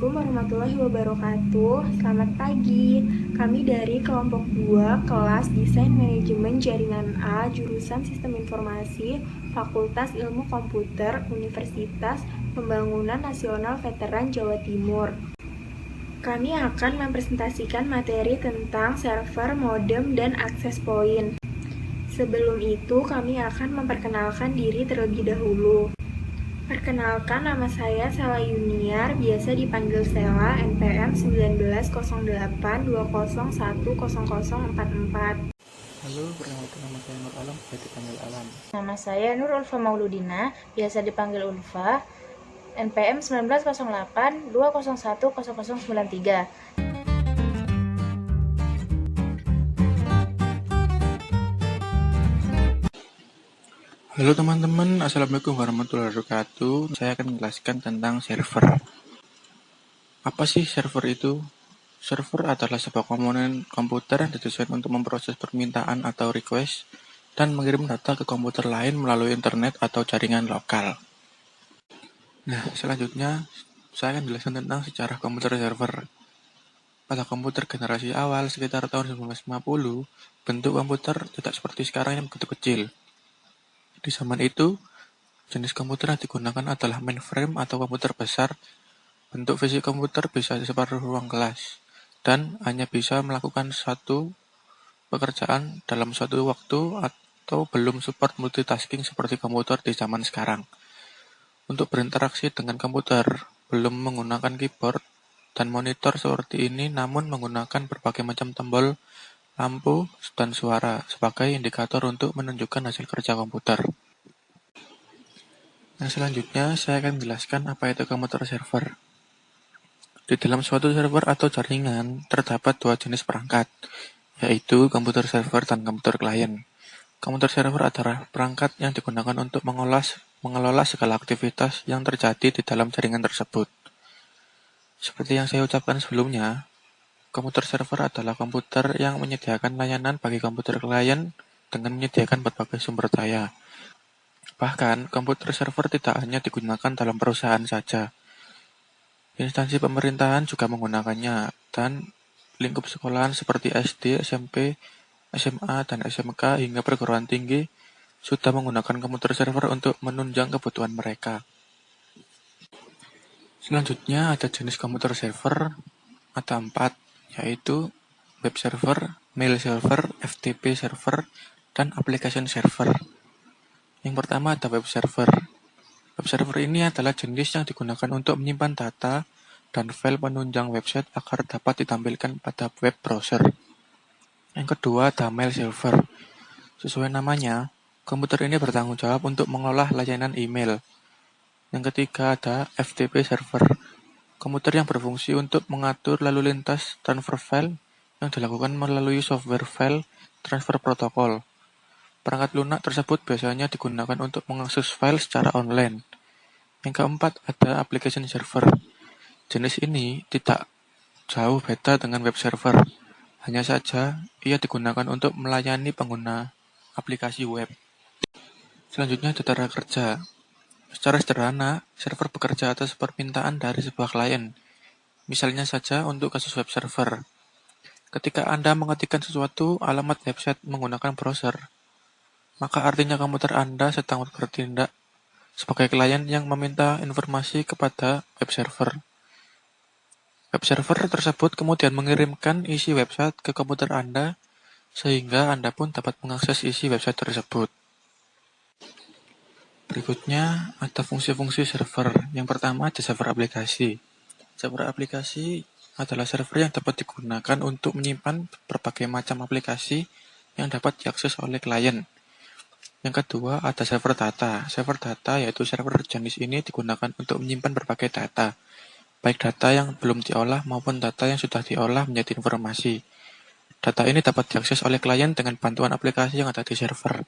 Assalamualaikum warahmatullahi wabarakatuh. Selamat pagi. Kami dari kelompok 2 kelas Desain Manajemen Jaringan A, jurusan Sistem Informasi, Fakultas Ilmu Komputer, Universitas Pembangunan Nasional Veteran Jawa Timur. Kami akan mempresentasikan materi tentang server, modem, dan akses point. Sebelum itu, kami akan memperkenalkan diri terlebih dahulu. Perkenalkan, nama saya Sela Yuniar, biasa dipanggil Sela, NPM 190820100044. Halo, perkenalkan nama saya Nur Alam, biasa dipanggil Alam. Nama saya Nur Ulfa Mauludina, biasa dipanggil Ulfa, NPM 190820100093. Halo teman-teman, Assalamualaikum warahmatullahi wabarakatuh. Saya akan menjelaskan tentang server. Apa sih server itu? Server adalah sebuah komponen komputer yang didesain untuk memproses permintaan atau request dan mengirim data ke komputer lain melalui internet atau jaringan lokal. Nah, selanjutnya saya akan menjelaskan tentang sejarah komputer server. Pada komputer generasi awal sekitar tahun 1950, bentuk komputer tidak seperti sekarang yang begitu kecil. Di zaman itu, jenis komputer yang digunakan adalah mainframe atau komputer besar. Bentuk fisik komputer bisa separuh ruang kelas, dan hanya bisa melakukan satu pekerjaan dalam suatu waktu atau belum support multitasking seperti komputer di zaman sekarang. Untuk berinteraksi dengan komputer, belum menggunakan keyboard dan monitor seperti ini, namun menggunakan berbagai macam tombol, lampu, dan suara sebagai indikator untuk menunjukkan hasil kerja komputer. Nah, selanjutnya saya akan menjelaskan apa itu komputer server. Di dalam suatu server atau jaringan, terdapat dua jenis perangkat, yaitu komputer server dan komputer klien. Komputer server adalah perangkat yang digunakan untuk mengelola segala aktivitas yang terjadi di dalam jaringan tersebut. Seperti yang saya ucapkan sebelumnya, komputer server adalah komputer yang menyediakan layanan bagi komputer klien dengan menyediakan berbagai sumber daya. Bahkan, komputer server tidak hanya digunakan dalam perusahaan saja. Instansi pemerintahan juga menggunakannya, dan lingkup sekolahan seperti SD, SMP, SMA, dan SMK hingga perguruan tinggi sudah menggunakan komputer server untuk menunjang kebutuhan mereka. Selanjutnya ada jenis komputer server, ada 4, yaitu web server, mail server, FTP server, dan application server. Yang pertama ada web server. Web server ini adalah jenis yang digunakan untuk menyimpan data dan file penunjang website agar dapat ditampilkan pada web browser. Yang kedua ada mail server. Sesuai namanya, komputer ini bertanggung jawab untuk mengolah layanan email. Yang ketiga ada FTP server. Komputer yang berfungsi untuk mengatur lalu lintas transfer file yang dilakukan melalui software file transfer protokol. Perangkat lunak tersebut biasanya digunakan untuk mengakses file secara online. Yang keempat ada application server. Jenis ini tidak jauh beda dengan web server. Hanya saja ia digunakan untuk melayani pengguna aplikasi web. Selanjutnya ada cara kerja. Secara sederhana, server bekerja atas permintaan dari sebuah klien. Misalnya saja untuk kasus web server. Ketika Anda mengetikkan sesuatu alamat website menggunakan browser, maka artinya komputer Anda sedang bertindak sebagai klien yang meminta informasi kepada web server. Web server tersebut kemudian mengirimkan isi website ke komputer Anda, sehingga Anda pun dapat mengakses isi website tersebut. Berikutnya ada fungsi-fungsi server. Yang pertama ada server aplikasi. Server aplikasi adalah server yang dapat digunakan untuk menyimpan berbagai macam aplikasi yang dapat diakses oleh klien. Yang kedua ada server data. Server data yaitu server jenis ini digunakan untuk menyimpan berbagai data, baik data yang belum diolah maupun data yang sudah diolah menjadi informasi. Data ini dapat diakses oleh klien dengan bantuan aplikasi yang ada di server.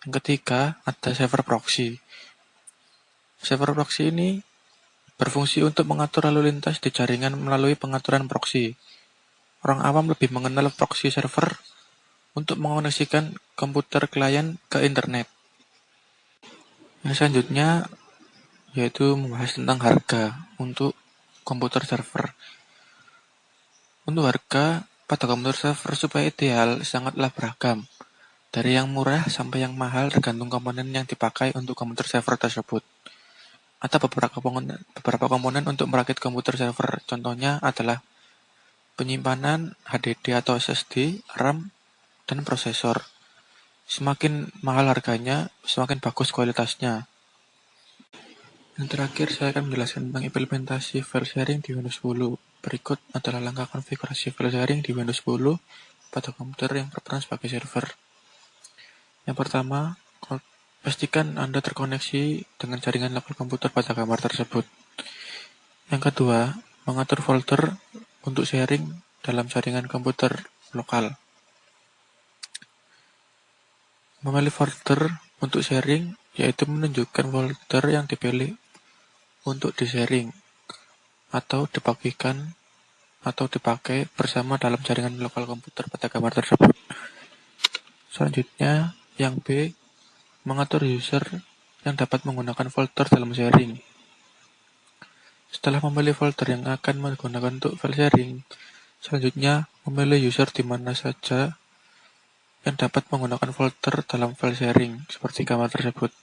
Yang ketiga, ada server proxy. Server proxy ini berfungsi untuk mengatur lalu lintas di jaringan melalui pengaturan proxy. Orang awam lebih mengenal proxy server untuk mengoneksikan komputer klien ke internet. Yang selanjutnya yaitu membahas tentang harga. Untuk komputer server. Untuk harga pada komputer server supaya ideal sangatlah beragam, dari yang murah sampai yang mahal tergantung komponen yang dipakai untuk komputer server tersebut. Ada beberapa komponen untuk merakit komputer server, contohnya adalah penyimpanan, HDD atau SSD, RAM, dan prosesor. Semakin mahal harganya, semakin bagus kualitasnya. Yang terakhir, saya akan menjelaskan tentang implementasi file sharing di Windows 10. Berikut adalah langkah konfigurasi file sharing di Windows 10 pada komputer yang berperan sebagai server. Yang pertama, pastikan Anda terkoneksi dengan jaringan lokal komputer pada kamar tersebut. Yang kedua, mengatur folder untuk sharing dalam jaringan komputer lokal. Memilih folder untuk sharing yaitu menunjukkan folder yang dipilih untuk di-sharing atau dibagikan atau dipakai bersama dalam jaringan lokal komputer pada kamar tersebut. Selanjutnya, yang B, mengatur user yang dapat menggunakan folder dalam sharing. Setelah memilih folder yang akan menggunakan untuk file sharing, selanjutnya memilih user di mana saja yang dapat menggunakan folder dalam file sharing, seperti kamar tersebut.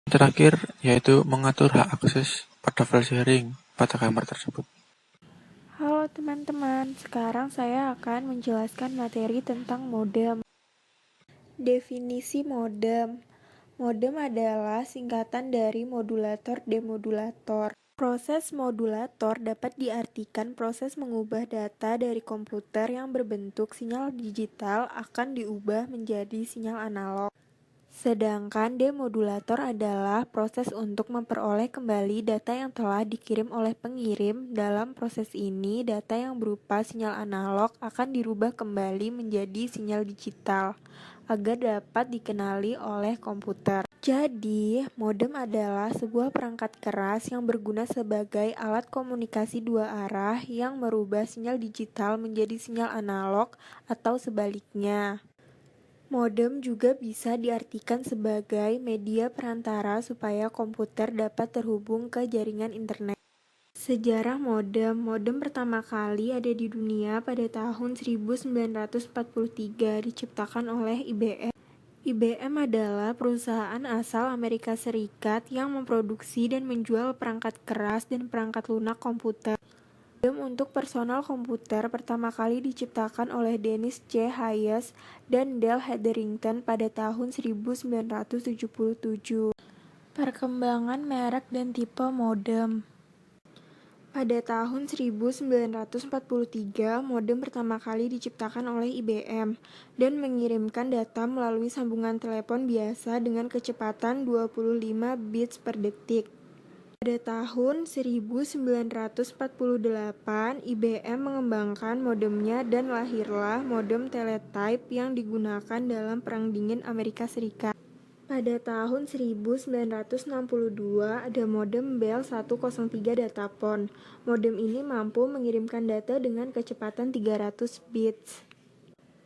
Yang terakhir, yaitu mengatur hak akses pada file sharing pada kamar tersebut. Halo teman-teman, sekarang saya akan menjelaskan materi tentang modem. Definisi modem. Modem adalah singkatan dari modulator demodulator. Proses modulator dapat diartikan proses mengubah data dari komputer yang berbentuk sinyal digital akan diubah menjadi sinyal analog. Sedangkan demodulator adalah proses untuk memperoleh kembali data yang telah dikirim oleh pengirim. Dalam proses ini, data yang berupa sinyal analog akan dirubah kembali menjadi sinyal digital agar dapat dikenali oleh komputer. Jadi, modem adalah sebuah perangkat keras yang berguna sebagai alat komunikasi dua arah yang merubah sinyal digital menjadi sinyal analog atau sebaliknya. Modem juga bisa diartikan sebagai media perantara supaya komputer dapat terhubung ke jaringan internet. Sejarah modem. Modem pertama kali ada di dunia pada tahun 1943 diciptakan oleh IBM. IBM adalah perusahaan asal Amerika Serikat yang memproduksi dan menjual perangkat keras dan perangkat lunak komputer. Modem untuk personal komputer pertama kali diciptakan oleh Dennis C. Hayes dan Dale Hetherington pada tahun 1977. Perkembangan merek dan tipe modem. Pada tahun 1943, modem pertama kali diciptakan oleh IBM dan mengirimkan data melalui sambungan telepon biasa dengan kecepatan 25 bits per detik. Pada tahun 1948, IBM mengembangkan modemnya dan lahirlah modem teletype yang digunakan dalam Perang Dingin Amerika Serikat. Pada tahun 1962, ada modem Bell 103 datapon. Modem ini mampu mengirimkan data dengan kecepatan 300 bits.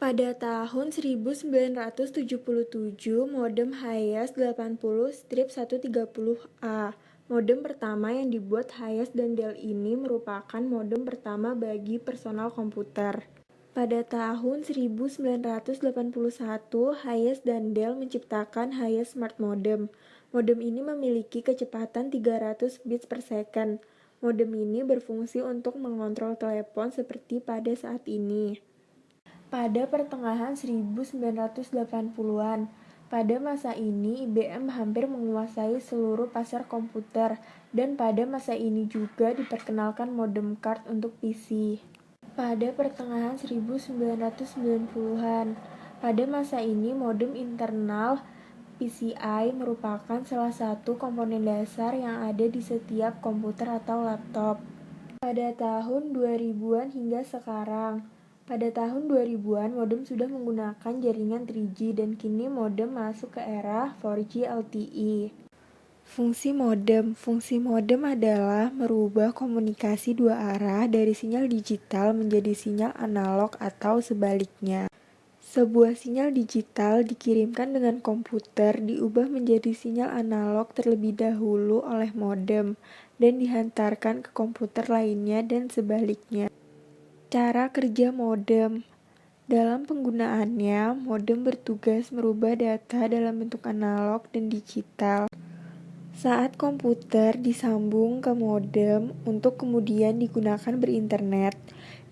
Pada tahun 1977, modem Hayes 80/130A. Modem pertama yang dibuat Hayes dan Dell ini merupakan modem pertama bagi personal komputer. Pada tahun 1981, Hayes dan Dell menciptakan Hayes Smart Modem. Modem ini memiliki kecepatan 300 bits per second. Modem ini berfungsi untuk mengontrol telepon seperti pada saat ini. Pada pertengahan 1980-an, pada masa ini IBM hampir menguasai seluruh pasar komputer, dan pada masa ini juga diperkenalkan modem card untuk PC. Pada pertengahan 1990-an, pada masa ini modem internal PCI merupakan salah satu komponen dasar yang ada di setiap komputer atau laptop. Pada tahun 2000-an hingga sekarang, pada tahun 2000-an modem sudah menggunakan jaringan 3G dan kini modem masuk ke era 4G LTE. Fungsi modem. Fungsi modem adalah merubah komunikasi dua arah dari sinyal digital menjadi sinyal analog atau sebaliknya. Sebuah sinyal digital dikirimkan dengan komputer diubah menjadi sinyal analog terlebih dahulu oleh modem. dan dihantarkan ke komputer lainnya dan sebaliknya. Cara kerja modem. Dalam penggunaannya, modem bertugas merubah data dalam bentuk analog dan digital. Saat komputer disambung ke modem untuk kemudian digunakan berinternet,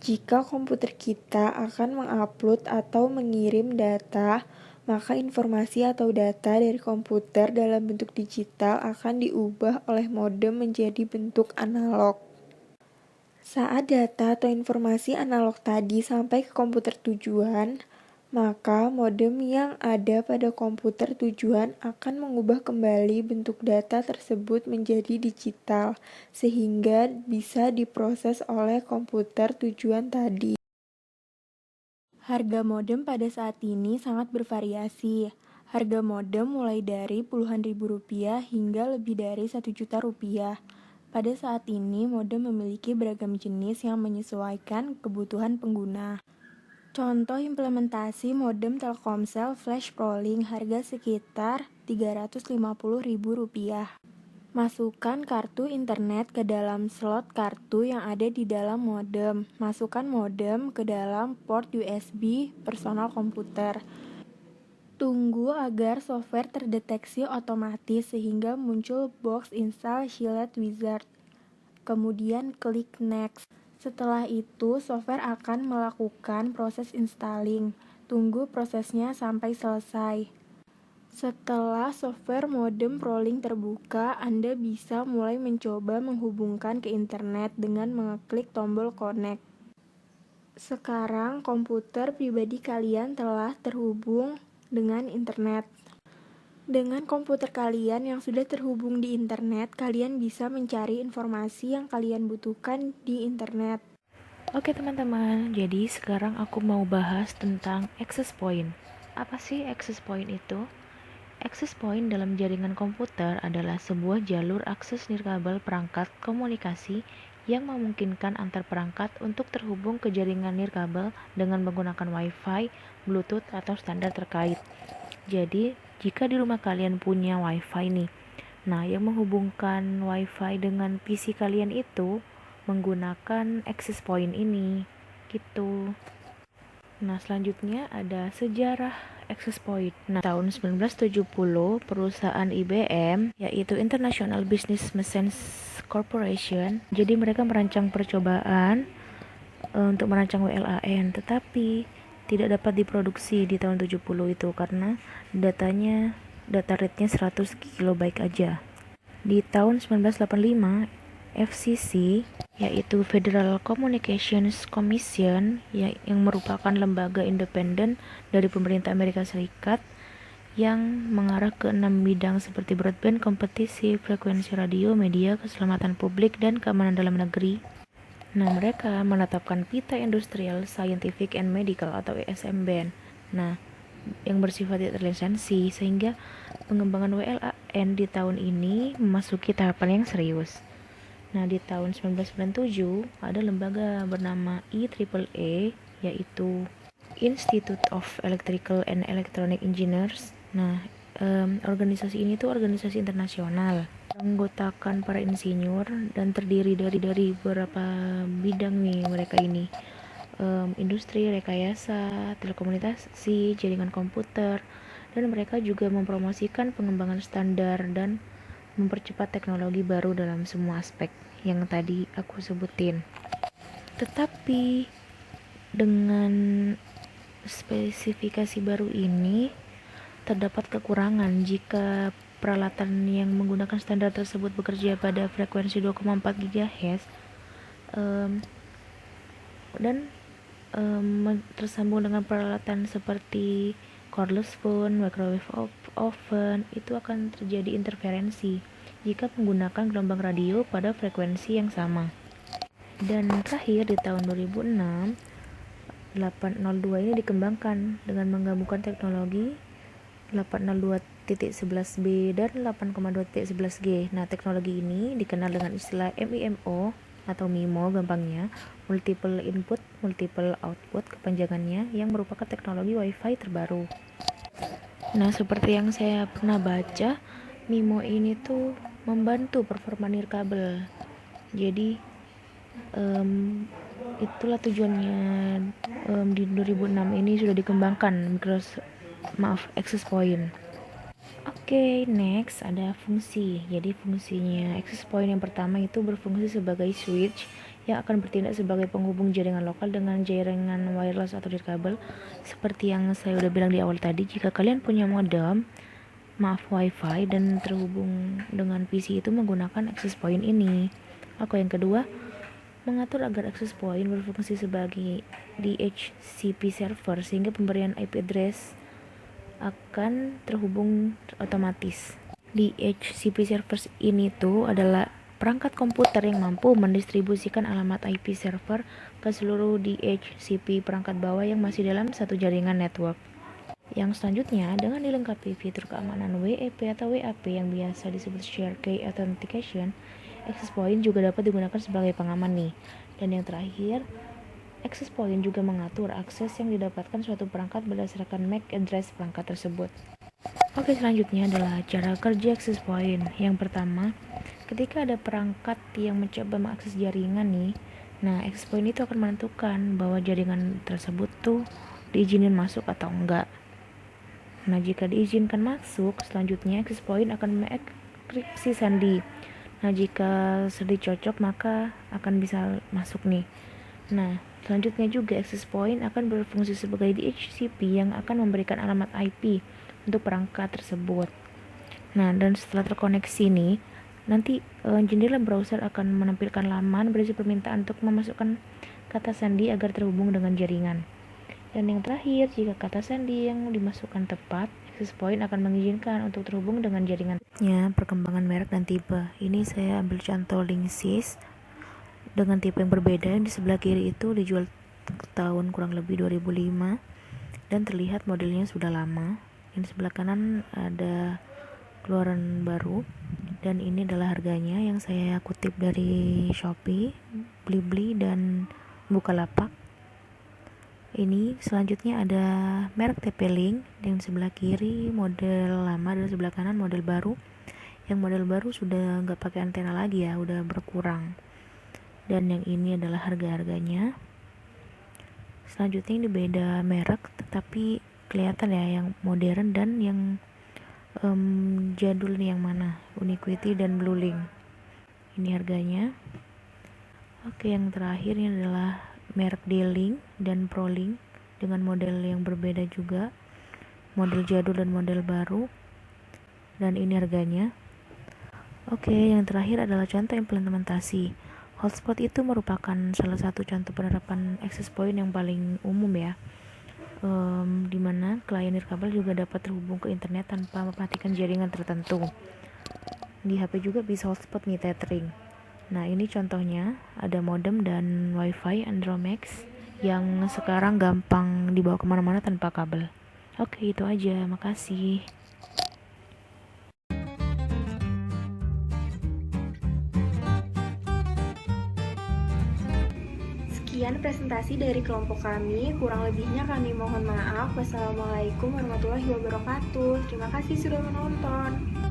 jika komputer kita akan mengupload atau mengirim data, maka informasi atau data dari komputer dalam bentuk digital akan diubah oleh modem menjadi bentuk analog. Saat data atau informasi analog tadi sampai ke komputer tujuan, maka modem yang ada pada komputer tujuan akan mengubah kembali bentuk data tersebut menjadi digital, sehingga bisa diproses oleh komputer tujuan tadi. Harga modem pada saat ini sangat bervariasi. Harga modem mulai dari puluhan ribu rupiah hingga lebih dari 1 juta rupiah. Pada saat ini, modem memiliki beragam jenis yang menyesuaikan kebutuhan pengguna. Contoh implementasi modem Telkomsel Flash Prolink harga sekitar Rp350.000. Masukkan kartu internet ke dalam slot kartu yang ada di dalam modem. Masukkan modem ke dalam port USB personal komputer. Tunggu agar software terdeteksi otomatis sehingga muncul box install Shielded Wizard. Kemudian klik next. Setelah itu, software akan melakukan proses installing. Tunggu prosesnya sampai selesai. Setelah software modem Prolink terbuka, Anda bisa mulai mencoba menghubungkan ke internet dengan mengeklik tombol connect. Sekarang komputer pribadi kalian telah terhubung dengan internet. Dengan komputer kalian yang sudah terhubung di internet, kalian bisa mencari informasi yang kalian butuhkan di internet. Oke teman-teman, jadi sekarang aku mau bahas tentang access point. Apa sih access point itu? Access point dalam jaringan komputer adalah sebuah jalur akses nirkabel perangkat komunikasi yang memungkinkan antar perangkat untuk terhubung ke jaringan nirkabel dengan menggunakan Wi-Fi, Bluetooth, atau standar terkait. Jadi, jika di rumah kalian punya Wi-Fi nih, nah yang menghubungkan Wi-Fi dengan PC kalian itu menggunakan access point ini, gitu. Nah, selanjutnya ada sejarah access point. Nah, tahun 1970, perusahaan IBM, yaitu International Business Machines Corporation, jadi mereka merancang percobaan untuk merancang WLAN, tetapi tidak dapat diproduksi di tahun 70 itu karena data rate-nya 100 KB aja. Di tahun 1985, FCC, yaitu Federal Communications Commission, yang merupakan lembaga independen dari pemerintah Amerika Serikat yang mengarah ke 6 bidang seperti broadband, kompetisi, frekuensi radio, media, keselamatan publik, dan keamanan dalam negeri. Nah, mereka menetapkan pita industrial, scientific, and medical atau ESM band. Nah, yang bersifat tidak terlisensi, sehingga pengembangan WLAN di tahun ini memasuki tahapan yang serius. Nah, di tahun 1997 ada lembaga bernama IEEE, yaitu Institute of Electrical and Electronic Engineers. Nah, organisasi ini tuh organisasi internasional, menganggotakan para insinyur dan terdiri dari beberapa bidang nih mereka ini. Industri, rekayasa, telekomunikasi, jaringan komputer, dan mereka juga mempromosikan pengembangan standar dan mempercepat teknologi baru dalam semua aspek yang tadi aku sebutin. Tetapi dengan spesifikasi baru ini terdapat kekurangan jika peralatan yang menggunakan standar tersebut bekerja pada frekuensi 2,4 GHz dan tersambung dengan peralatan seperti cordless phone, microwave oven, itu akan terjadi interferensi jika menggunakan gelombang radio pada frekuensi yang sama. Dan terakhir di tahun 2006, 802 ini dikembangkan dengan menggabungkan teknologi 802.11b dan 8,2.11g. Nah, teknologi ini dikenal dengan istilah MIMO atau MIMO gampangnya, multiple input, multiple output kepanjangannya, yang merupakan teknologi Wi-Fi terbaru. Nah, seperti yang saya pernah baca, MIMO ini tuh membantu performa nirkabel. Jadi itulah tujuannya di 2006 ini sudah dikembangkan access point. Oke, next ada fungsi. Jadi fungsinya access point yang pertama itu berfungsi sebagai switch yang akan bertindak sebagai penghubung jaringan lokal dengan jaringan wireless atau nirkabel. Seperti yang saya udah bilang di awal tadi, jika kalian punya modem, wifi dan terhubung dengan PC itu menggunakan access point ini. Yang kedua, mengatur agar access point berfungsi sebagai DHCP server sehingga pemberian IP address akan terhubung otomatis. DHCP servers ini tuh adalah perangkat komputer yang mampu mendistribusikan alamat IP server ke seluruh DHCP perangkat bawah yang masih dalam satu jaringan network. Yang selanjutnya, dengan dilengkapi fitur keamanan WEP atau WAP yang biasa disebut Share Key Authentication, access point juga dapat digunakan sebagai pengaman nih. Dan yang terakhir, access point juga mengatur akses yang didapatkan suatu perangkat berdasarkan MAC address perangkat tersebut. Oke, selanjutnya adalah cara kerja access point. Yang pertama, ketika ada perangkat yang mencoba mengakses jaringan nih, access point itu akan menentukan bahwa jaringan tersebut tuh diizinin masuk atau enggak. Jika diizinkan masuk, selanjutnya access point akan mengekripsi sandi. Jika sandi cocok, maka akan bisa masuk nih. Selanjutnya juga access point akan berfungsi sebagai DHCP yang akan memberikan alamat IP untuk perangkat tersebut. Dan setelah terkoneksi nih, nanti jendela browser akan menampilkan laman berisi permintaan untuk memasukkan kata sandi agar terhubung dengan jaringan. Dan yang terakhir, jika kata sandi yang dimasukkan tepat, access point akan mengizinkan untuk terhubung dengan jaringan. Perkembangan merek dan tipe. Ini saya ambil contoh Linksys dengan tipe yang berbeda. Yang di sebelah kiri itu dijual tahun kurang lebih 2005 dan terlihat modelnya sudah lama. Yang di sebelah kanan ada keluaran baru dan ini adalah harganya yang saya kutip dari Shopee, Blibli dan Bukalapak. Ini selanjutnya ada merek TP-Link yang di sebelah kiri model lama dan sebelah kanan model baru. Yang model baru sudah nggak pakai antena lagi ya, udah berkurang. Dan yang ini adalah harga-harganya. Selanjutnya ini beda merek tetapi kelihatan ya yang modern dan yang jadul nih yang mana, Uniquity dan Bluelink. Ini harganya. Oke, yang terakhir ini adalah merek D-Link dan ProLink dengan model yang berbeda juga, model jadul dan model baru, dan ini harganya. Oke, yang terakhir adalah contoh implementasi. Hotspot itu merupakan salah satu contoh penerapan access point yang paling umum ya, dimana klien nirkabel juga dapat terhubung ke internet tanpa mematikan jaringan tertentu. Di HP juga bisa hotspot nih tethering. Ini contohnya ada modem dan wifi Andromax yang sekarang gampang dibawa kemana-mana tanpa kabel. Oke, itu aja, makasih. Sekian presentasi dari kelompok kami, kurang lebihnya kami mohon maaf. Wassalamualaikum warahmatullahi wabarakatuh. Terima kasih sudah menonton.